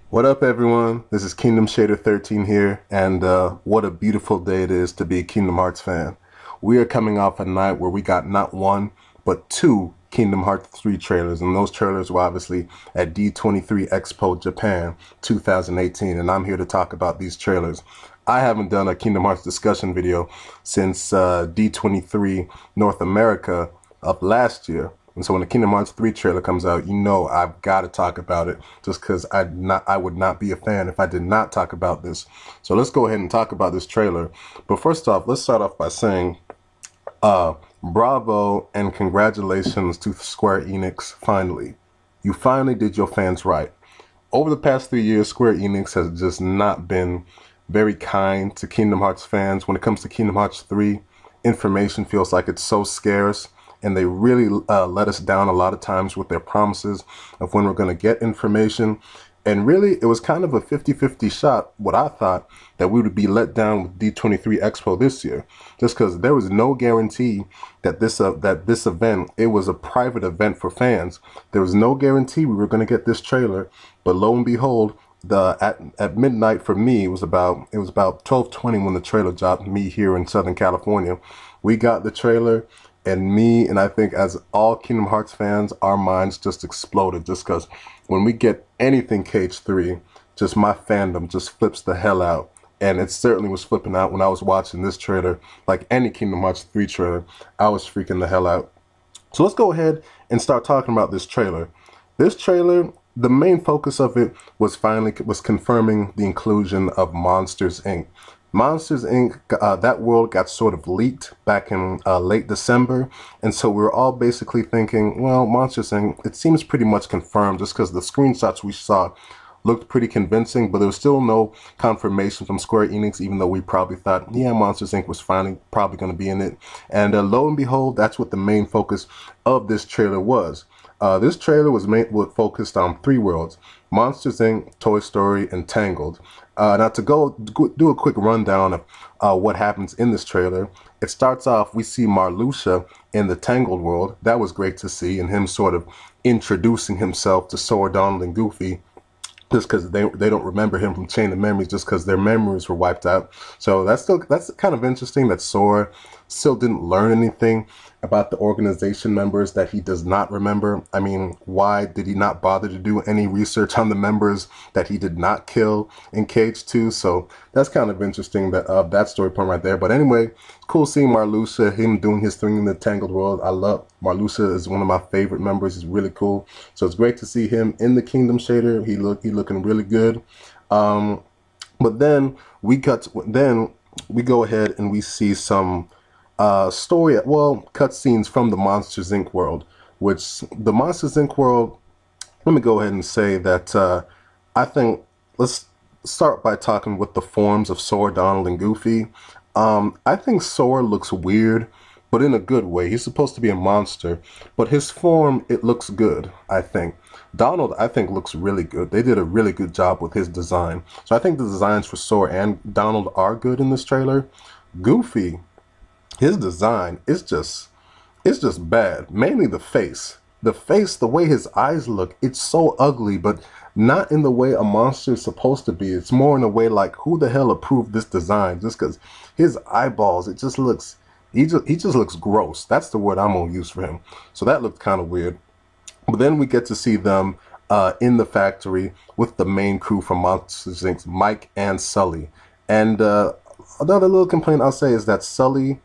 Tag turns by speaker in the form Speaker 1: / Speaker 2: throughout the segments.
Speaker 1: What up, everyone? This is Kingdom Shader 13 here, and what a beautiful day it is to be a Kingdom Hearts fan. We are coming off a night where we got not one, but two Kingdom Hearts 3 trailers, and those trailers were obviously at D23 Expo Japan 2018, and I'm here to talk about these trailers. I haven't done a Kingdom Hearts discussion video since D23 North America of last year. And so when the Kingdom Hearts 3 trailer comes out, you know I've got to talk about it just because I would not be a fan if I did not talk about this. So let's go ahead and talk about this trailer. But first off, let's start off by saying bravo and congratulations to Square Enix finally. You finally did your fans right. Over the past 3 years, Square Enix has just not been very kind to Kingdom Hearts fans. When it comes to Kingdom Hearts 3, information feels like it's so scarce, and they really let us down a lot of times with their promises of when we're going to get information. And really, it was kind of a 50-50 shot, what I thought, that we would be let down with D23 Expo this year. Just because there was no guarantee that this event, it was a private event for fans. There was no guarantee we were going to get this trailer. But lo and behold, at midnight for me, it was about 12:20 when the trailer dropped, me here in Southern California. We got the trailer. And me, and I think as all Kingdom Hearts fans, our minds just exploded just because when we get anything KH3, just my fandom just flips the hell out. And it certainly was flipping out when I was watching this trailer. Like any Kingdom Hearts 3 trailer, I was freaking the hell out. So let's go ahead and start talking about this trailer. This trailer, the main focus of it was confirming the inclusion of Monsters, Inc. Monsters, Inc., that world got sort of leaked back in late December, and so we were all basically thinking, well, Monsters, Inc., it seems pretty much confirmed just because the screenshots we saw looked pretty convincing, but there was still no confirmation from Square Enix, even though we probably thought, yeah, Monsters, Inc. was finally probably going to be in it. And lo and behold, that's what the main focus of this trailer was. This trailer was focused on three worlds: Monsters, Inc., Toy Story, and Tangled. Now to go do a quick rundown of what happens in this trailer. It starts off, we see Marluxia in the Tangled world. That was great to see, and him sort of introducing himself to Sora, Donald, and Goofy, just because they don't remember him from Chain of Memories, just because their memories were wiped out. So that's kind of interesting that Sora still didn't learn anything about the organization members that he does not remember. I mean, why did he not bother to do any research on the members that he did not kill in KH2? So that's kind of interesting, that story point right there. But anyway, cool seeing Marluxia, him doing his thing in the Tangled world. I love Marluxia, is one of my favorite members. He's really cool. So it's great to see him in the Kingdom Shader. He looking really good. But then we go ahead and we see some cutscenes from the Monsters, Inc. world, which the Monsters, Inc. world, let me go ahead and say that I think, let's start by talking with the forms of Sora, Donald, and Goofy. I think Sora looks weird, but in a good way. He's supposed to be a monster, but his form, it looks good, I think. Donald, I think, looks really good. They did a really good job with his design. So I think the designs for Sora and Donald are good in this trailer. Goofy, his design is just bad. Mainly the face. The way his eyes look, it's so ugly, but not in the way a monster is supposed to be. It's more in a way like, who the hell approved this design? Just because his eyeballs, it just looks, he just looks gross. That's the word I'm gonna use for him. So that looked kind of weird. But then we get to see them in the factory with the main crew from Monsters, Inc., Mike and Sully. And another little complaint I'll say is that Sully,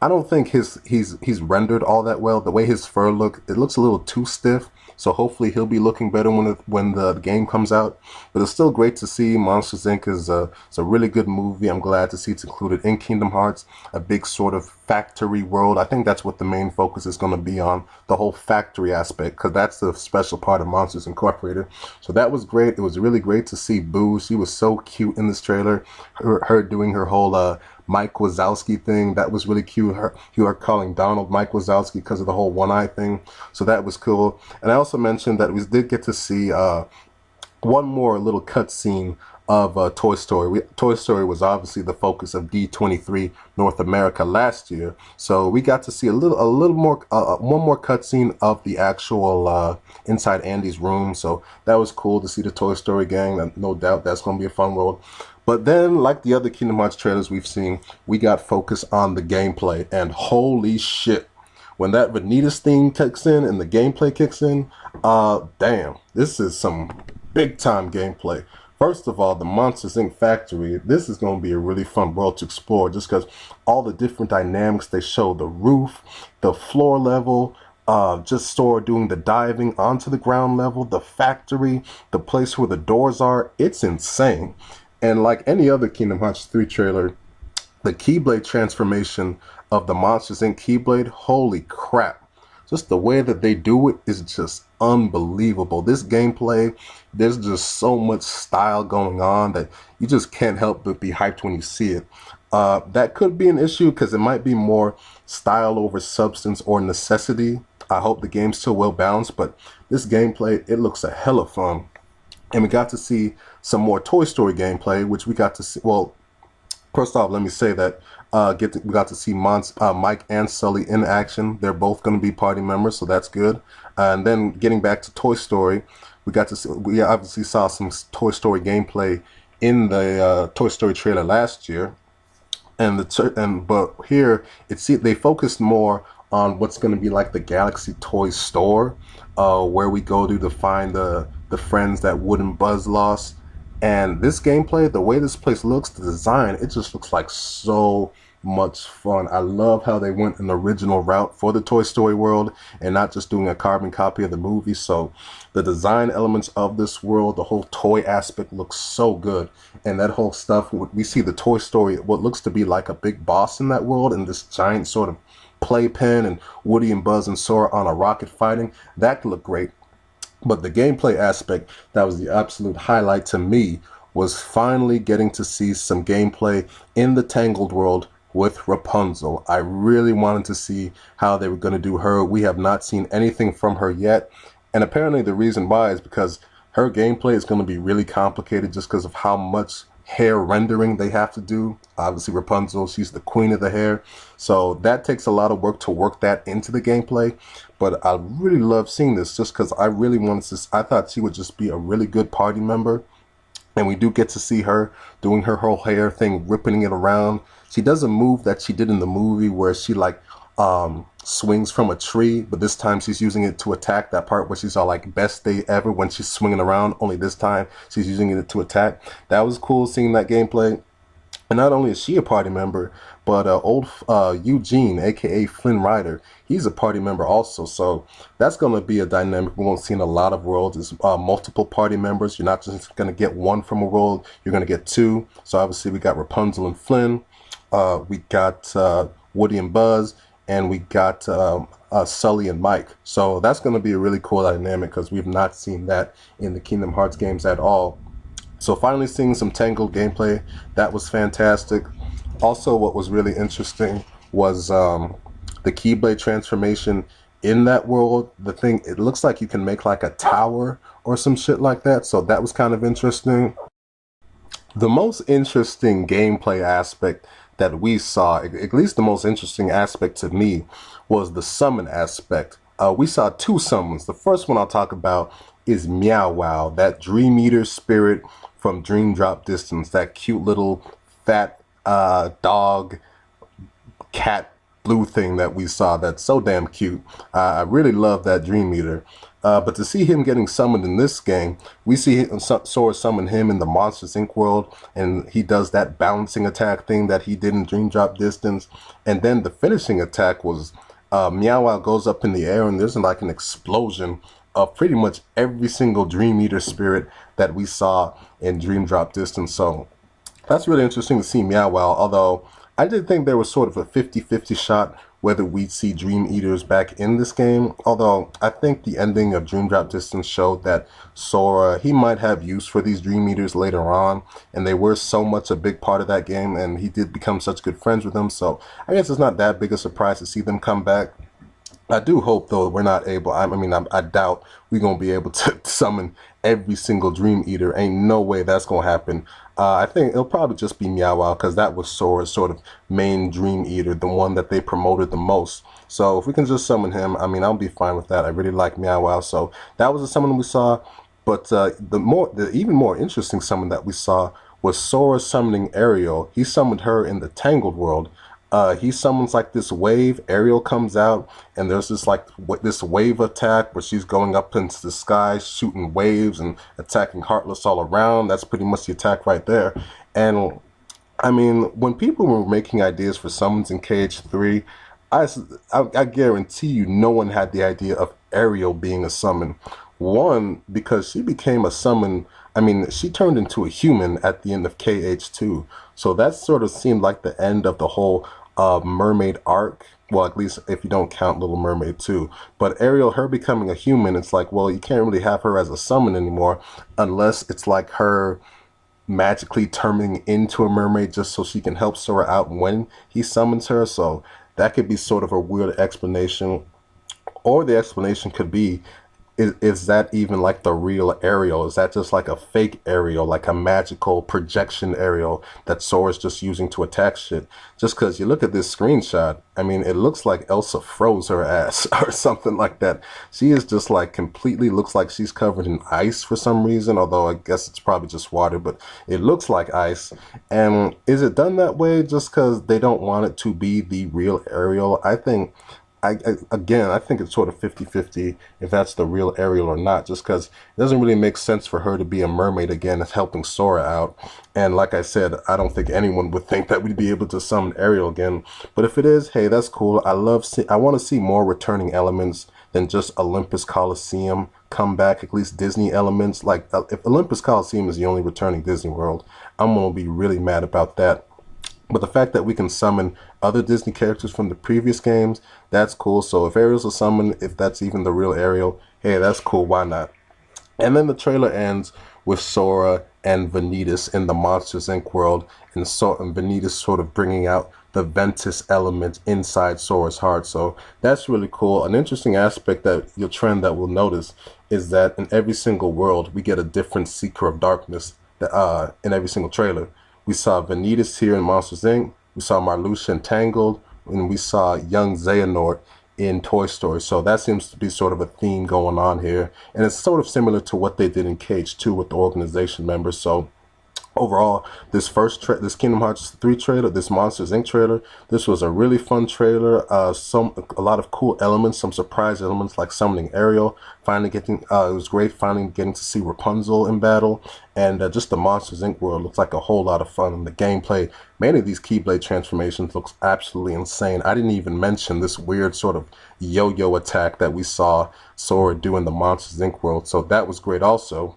Speaker 1: I don't think he's rendered all that well. The way his fur it looks a little too stiff. So hopefully he'll be looking better when the game comes out. But it's still great to see. Monsters, Inc. is it's a really good movie. I'm glad to see it's included in Kingdom Hearts, a big sort of factory world. I think that's what the main focus is going to be on, the whole factory aspect, because that's the special part of Monsters Incorporated. So that was great. It was really great to see Boo. She was so cute in this trailer. Her doing her whole Mike Wazowski thing, that was really cute. You are calling Donald Mike Wazowski because of the whole one eye thing, so that was cool. And I also mentioned that we did get to see one more little cutscene of Toy Story. Toy Story was obviously the focus of D23 North America last year, so we got to see a little more, one more cutscene of the actual inside Andy's room. So that was cool to see the Toy Story gang. No doubt that's going to be a fun world. But then, like the other Kingdom Hearts trailers we've seen, we got focused on the gameplay, and holy shit, when that Vanitas theme kicks in and the gameplay kicks in, damn, this is some big time gameplay. First of all, the Monsters Inc. factory, this is going to be a really fun world to explore just because all the different dynamics they show, the roof, the floor level, just Sora doing the diving onto the ground level, the factory, the place where the doors are, it's insane. And like any other Kingdom Hearts 3 trailer, the Keyblade transformation of the Monsters Inc. Keyblade, holy crap. Just the way that they do it is just unbelievable. This gameplay, there's just so much style going on that you just can't help but be hyped when you see it. That could be an issue because it might be more style over substance or necessity. I hope the game's still well balanced, but this gameplay, it looks a hell of fun. And we got to see some more Toy Story gameplay, which we got to see. Well, first off, let me say that we got to see Mike and Sully in action. They're both going to be party members, so that's good. And then getting back to Toy Story, we obviously saw some Toy Story gameplay in the Toy Story trailer last year, but here they focused more on what's going to be like the Galaxy Toy Store, where we go to find the friends that Wood and Buzz lost. And this gameplay, the way this place looks, the design, it just looks like so much fun. I love how they went an original route for the Toy Story world and not just doing a carbon copy of the movie. So the design elements of this world, the whole toy aspect looks so good. And that whole stuff, we see the Toy Story, what looks to be like a big boss in that world, and this giant sort of playpen, and Woody and Buzz and Sora on a rocket fighting. That could look great. But the gameplay aspect that was the absolute highlight to me was finally getting to see some gameplay in the Tangled world with Rapunzel. I really wanted to see how they were going to do her. We have not seen anything from her yet. And apparently the reason why is because her gameplay is going to be really complicated just because of how much hair rendering they have to do. Obviously Rapunzel, she's the queen of the hair, so that takes a lot of work to work that into the gameplay. But I really love seeing this just because I thought she would just be a really good party member. And we do get to see her doing her whole hair thing, ripping it around. She does a move that she did in the movie where she like swings from a tree, but this time she's using it to attack. That part where she's all like best day ever when she's swinging around, only this time she's using it to attack. That was cool seeing that gameplay. And not only is she a party member, but old Eugene, aka Flynn Rider, he's a party member also. So that's going to be a dynamic we won't see in a lot of worlds. Is multiple party members. You're not just going to get one from a world, you're going to get two. So obviously we got Rapunzel and Flynn, we got Woody and Buzz, and we got Sully and Mike. So that's going to be a really cool dynamic because we've not seen that in the Kingdom Hearts games at all. So finally seeing some Tangled gameplay, that was fantastic. Also, what was really interesting was the Keyblade transformation in that world. The thing, it looks like you can make like a tower or some shit like that. So that was kind of interesting. The most interesting gameplay aspect that we saw, at least the most interesting aspect to me, was the summon aspect. We saw two summons. The first one I'll talk about is Meow Wow, that Dream Eater spirit from Dream Drop Distance, that cute little fat dog cat blue thing that we saw. That's so damn cute. I really love that Dream Eater. But to see him getting summoned in this game, we see Sora summon him in the Monsters Inc. world, and he does that bouncing attack thing that he did in Dream Drop Distance. And then the finishing attack was Meow Wow goes up in the air, and there's like an explosion of pretty much every single Dream Eater spirit that we saw in Dream Drop Distance. So that's really interesting to see Meow Wow, although I did think there was sort of a 50-50 shot whether we'd see Dream Eaters back in this game, although I think the ending of Dream Drop Distance showed that Sora, he might have use for these Dream Eaters later on, and they were so much a big part of that game, and he did become such good friends with them, so I guess it's not that big a surprise to see them come back. I do hope, though, we're not able, I doubt we're going to be able to summon every single Dream Eater. Ain't no way that's gonna happen. I think it'll probably just be Meow Wow, because that was Sora's sort of main Dream Eater, the one that they promoted the most. So if we can just summon him, I mean, I'll be fine with that. I really like Meow Wow, so that was the summon we saw. But the even more interesting summon that we saw was Sora summoning Ariel. He summoned her in the Tangled world. He summons like this wave. Ariel comes out, and there's this like this wave attack where she's going up into the sky, shooting waves and attacking Heartless all around. That's pretty much the attack right there. And I mean, when people were making ideas for summons in KH3, I guarantee you no one had the idea of Ariel being a summon. One, because she became a summon, I mean, she turned into a human at the end of KH2. So that sort of seemed like the end of the whole mermaid arc. Well, at least if you don't count Little Mermaid 2. But Ariel, her becoming a human, it's like, well, you can't really have her as a summon anymore unless it's like her magically turning into a mermaid just so she can help Sora out when he summons her. So that could be sort of a weird explanation. Or the explanation could be, is that even like the real Ariel? Is that just like a fake Ariel, like a magical projection Ariel that Sora's just using to attack shit? Just because you look at this screenshot, I mean, it looks like Elsa froze her ass or something like that. She is just like completely looks like she's covered in ice for some reason, although I guess it's probably just water, but it looks like ice. And is it done that way just because they don't want it to be the real Ariel? I think again, I think it's sort of 50-50 if that's the real Ariel or not, just because it doesn't really make sense for her to be a mermaid again as helping Sora out. And like I said, I don't think anyone would think that we'd be able to summon Ariel again. But if it is, hey, that's cool. I want to see more returning elements than just Olympus Coliseum come back, at least Disney elements. Like if Olympus Coliseum is the only returning Disney World, I'm going to be really mad about that. But the fact that we can summon other Disney characters from the previous games, that's cool. So if Ariel's a summon, if that's even the real Ariel, hey, that's cool. Why not? And then the trailer ends with Sora and Vanitas in the Monsters Inc. world, and Vanitas sort of bringing out the Ventus element inside Sora's heart. So that's really cool. An interesting aspect that we'll notice is that in every single world, we get a different Seeker of Darkness in every single trailer. We saw Vanitas here in Monsters Inc. We saw Marluxia in Tangled, and we saw young Xehanort in Toy Story. So that seems to be sort of a theme going on here. And it's sort of similar to what they did in KH2 with the organization members. So overall, this Kingdom Hearts 3 trailer, this Monsters Inc. trailer, this was a really fun trailer. A lot of cool elements, some surprise elements like summoning Ariel. It was great finally getting to see Rapunzel in battle. And just the Monsters Inc. world looks like a whole lot of fun. And the gameplay, many of these Keyblade transformations looks absolutely insane. I didn't even mention this weird sort of yo-yo attack that we saw Sora do in the Monsters Inc. world. So that was great also.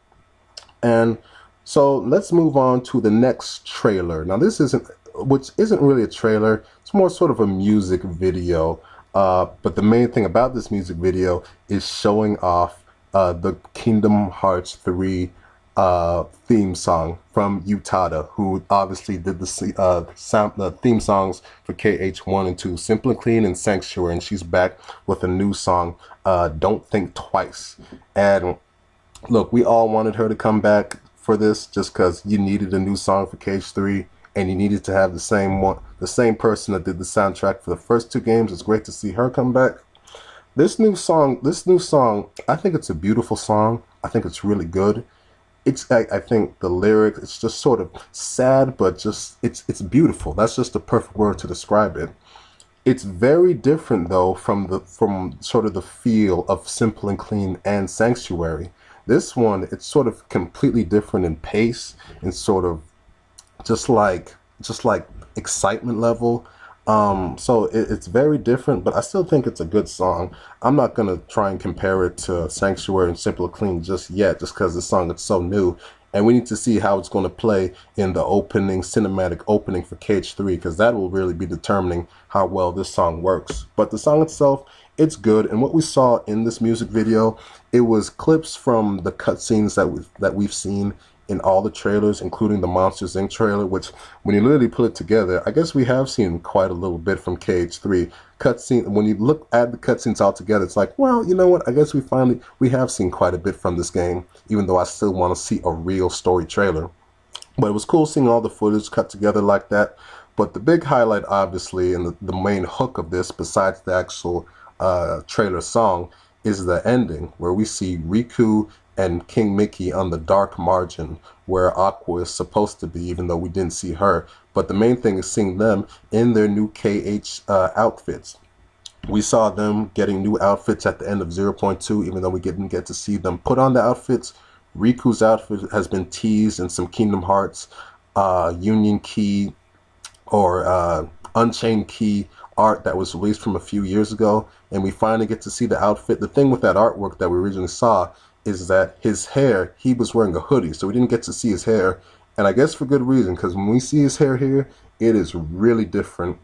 Speaker 1: And so let's move on to the next trailer. Now this isn't really a trailer. It's more sort of a music video. But the main thing about this music video is showing off the Kingdom Hearts 3 theme song from Utada, who obviously did the theme songs for KH1 and 2, Simple and Clean and Sanctuary, and she's back with a new song, Don't Think Twice. And look, we all wanted her to come back for this just because you needed a new song for KH3, and you needed to have the same person that did the soundtrack for the first 2 games. It's great to see her come back. This new song, I think it's a beautiful song. I think it's really good. I think the lyrics, it's just sort of sad, but just it's beautiful. That's just the perfect word to describe it. It's very different though from sort of the feel of Simple and Clean and Sanctuary. This one, it's sort of completely different in pace and sort of just like excitement level. So it's very different, but I still think it's a good song. I'm not gonna try and compare it to Sanctuary and Simple and Clean just yet, just because the song is so new, and we need to see how it's going to play in the cinematic opening for KH3, because that will really be determining how well this song works. But the song itself, it's good, and what we saw in this music video, it was clips from the cutscenes that we've seen in all the trailers, including the Monsters Inc. trailer, which when you literally put it together, I guess we have seen quite a little bit from KH3. Cutscene, when you look at the cutscenes all together, it's like, well, you know what, I guess we have seen quite a bit from this game, even though I still want to see a real story trailer. But it was cool seeing all the footage cut together like that. But the big highlight, obviously, and the main hook of this, besides the actual trailer song, is the ending, where we see Riku and King Mickey on the dark margin where Aqua is supposed to be, even though we didn't see her. But the main thing is seeing them in their new KH outfits. We saw them getting new outfits at the end of 0.2, even though we didn't get to see them put on the outfits. Riku's outfit has been teased in some Kingdom Hearts Union Key or Unchained Key art that was released from a few years ago, and we finally get to see the outfit. The thing with that artwork that we originally saw is that his hair, he was wearing a hoodie, so we didn't get to see his hair, and I guess for good reason, because when we see his hair here, it is really different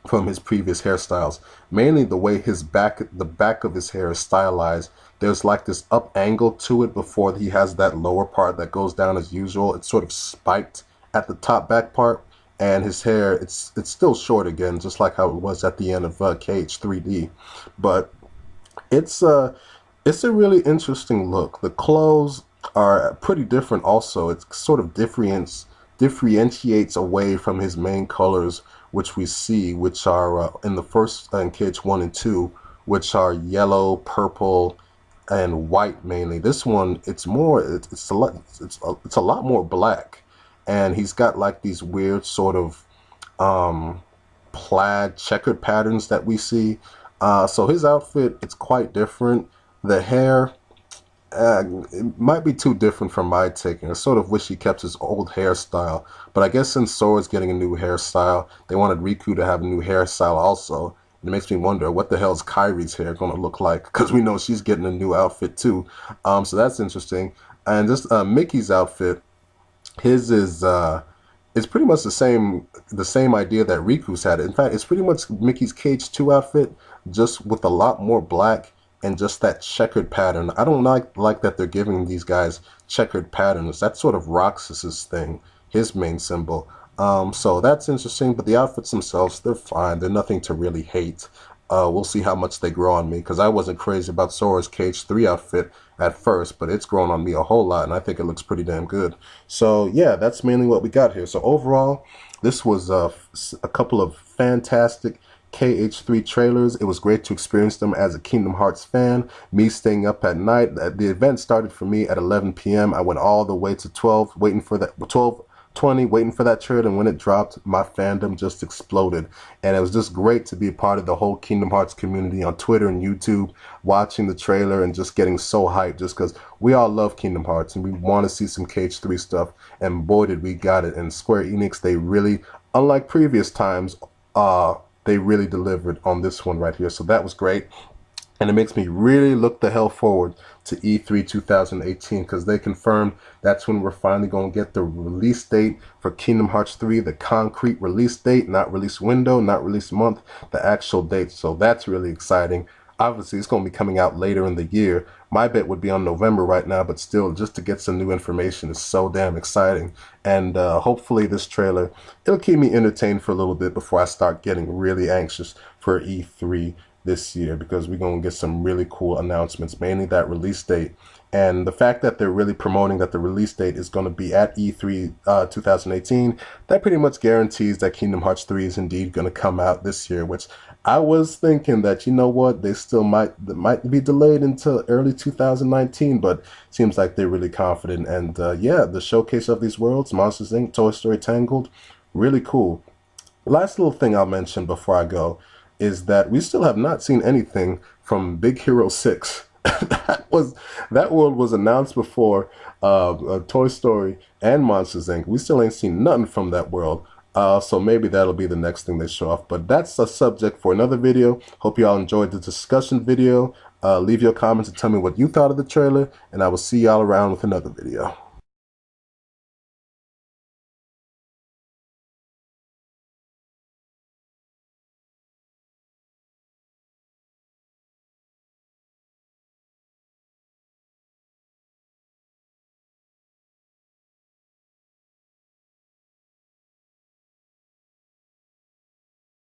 Speaker 1: from his previous hairstyles. Mainly the way the back of his hair is stylized. There's like this up angle to it before he has that lower part that goes down as usual. It's sort of spiked at the top back part, and his hair, it's still short again, just like how it was at the end of KH3D. But it's a really interesting look. The clothes are pretty different also. It sort of differentiates away from his main colors, which we see, which are in the first in KH1 and 2, which are yellow, purple, and white mainly. This one, it's a lot more black, and he's got like these weird sort of plaid checkered patterns that we see. So his outfit, it's quite different. The hair, it might be too different from my taking. I sort of wish he kept his old hairstyle, but I guess since Sora's getting a new hairstyle, they wanted Riku to have a new hairstyle also. It makes me wonder, what the hell is Kairi's hair going to look like? Because we know she's getting a new outfit too. So that's interesting. And just Mickey's outfit, his is it's pretty much the same idea that Riku's had. In fact, it's pretty much Mickey's KH2 outfit, just with a lot more black and just that checkered pattern. I don't like that they're giving these guys checkered patterns. That's sort of Roxas's thing, his main symbol. So that's interesting, but the outfits themselves, they're fine. They're nothing to really hate. We'll see how much they grow on me, because I wasn't crazy about Sora's KH3 outfit at first, but it's grown on me a whole lot, and I think it looks pretty damn good. So yeah, that's mainly what we got here. So overall, this was a couple of fantastic KH3 trailers. It was great to experience them as a Kingdom Hearts fan. Me staying up at night. The event started for me at 11 p.m. I went all the way to 12, waiting for that 12:20, waiting for that trailer, and when it dropped, my fandom just exploded. And it was just great to be a part of the whole Kingdom Hearts community on Twitter and YouTube, watching the trailer and just getting so hyped, just because we all love Kingdom Hearts and we want to see some KH3 stuff, and boy did we got it. And Square Enix, they really, unlike previous times, they really delivered on this one right here. So that was great. And it makes me really look the hell forward to E3 2018, because they confirmed that's when we're finally going to get the release date for Kingdom Hearts 3, the concrete release date, not release window, not release month, the actual date. So that's really exciting. Obviously, it's going to be coming out later in the year. My bet would be on November right now, but still, just to get some new information is so damn exciting. And hopefully this trailer, it'll keep me entertained for a little bit before I start getting really anxious for E3 this year, because we're going to get some really cool announcements, mainly that release date. And the fact that they're really promoting that the release date is going to be at E3 2018, that pretty much guarantees that Kingdom Hearts 3 is indeed going to come out this year, which I was thinking that, you know what, they still might be delayed until early 2019, but seems like they're really confident. And yeah, the showcase of these worlds, Monsters Inc., Toy Story Tangled, really cool. Last little thing I'll mention before I go is that we still have not seen anything from Big Hero 6. that world was announced before Toy Story and Monsters Inc. We still ain't seen nothing from that world. So maybe that'll be the next thing they show off. But that's a subject for another video. Hope you all enjoyed the discussion video. Leave your comments and tell me what you thought of the trailer, and I will see y'all around with another video.